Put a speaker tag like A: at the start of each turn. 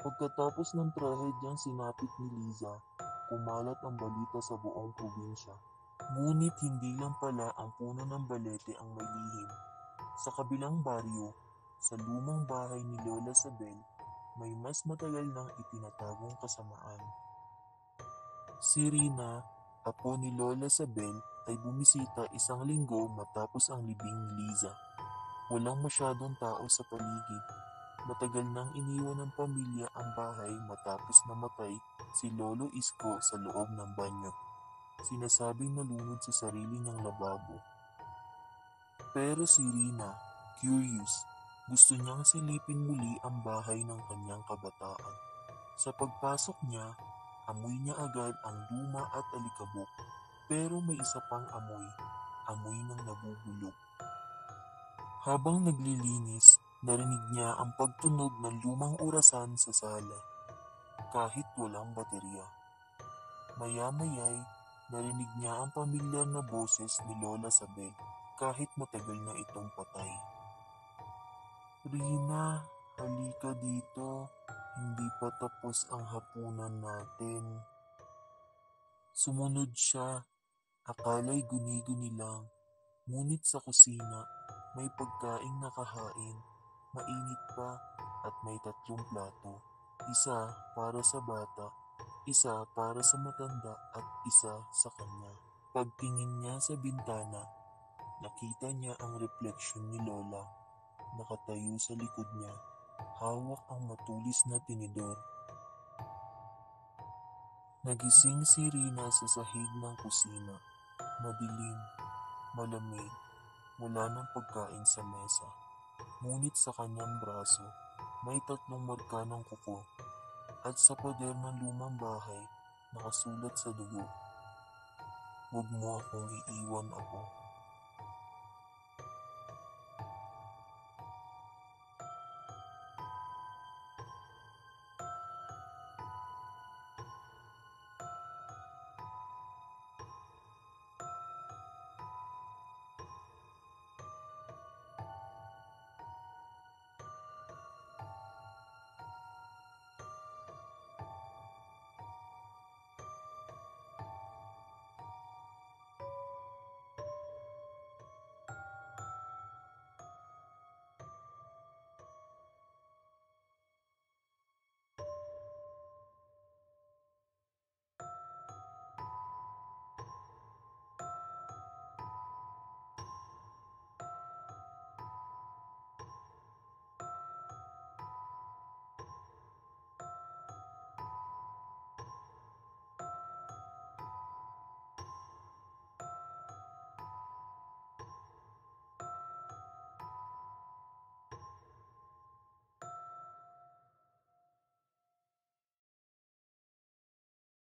A: Pagkatapos ng trahedyang sinapit ni Liza, kumalat ang balita sa buong probinsya. Ngunit hindi lang pala ang puno ng balete ang may lihim. Sa kabilang baryo, sa lumang bahay ni Lola Sabel, may mas matagal nang itinatagong kasamaan. Si Rina, apo ni Lola Sabel, ay bumisita isang linggo matapos ang libing ni Liza. Walang masyadong tao sa paligid. Matagal nang iniwan ng pamilya ang bahay matapos namatay si Lolo Isko sa loob ng banyo. Sinasabing nalunod sa sarili niyang lababo. Pero si Rina, curious, gusto niyang silipin muli ang bahay ng kanyang kabataan. Sa pagpasok niya, amoy niya agad ang luma at alikabok. Pero may isa pang amoy, amoy ng nabubulok. Habang naglilinis, narinig niya ang pagtunog ng lumang orasan sa sala, kahit walang baterya. Maya-maya'y narinig niya ang pamilyar na boses ni Lola Sabel, kahit matagal na itong patay. Rina, halika dito. Hindi pa tapos ang hapunan natin. Sumunod siya. Akala'y guni-guni lang. Ngunit sa kusina, may pagkaing nakahain. Mainit pa at may 3 plato. Isa para sa bata, isa para sa matanda at isa sa kanya. Pagtingin niya sa bintana, nakita niya ang refleksyon ni Lola. Nakatayo sa likod niya, hawak ang matulis na tinidor. Nagising si Rina sa sahig ng kusina. Madilim, malamig, wala ng pagkain sa mesa. Ngunit sa kanyang braso, may 3 marka ng kuko. At sa pader ng lumang bahay, nakasulat sa dugo, "Huwag mo akong iiwan, ako."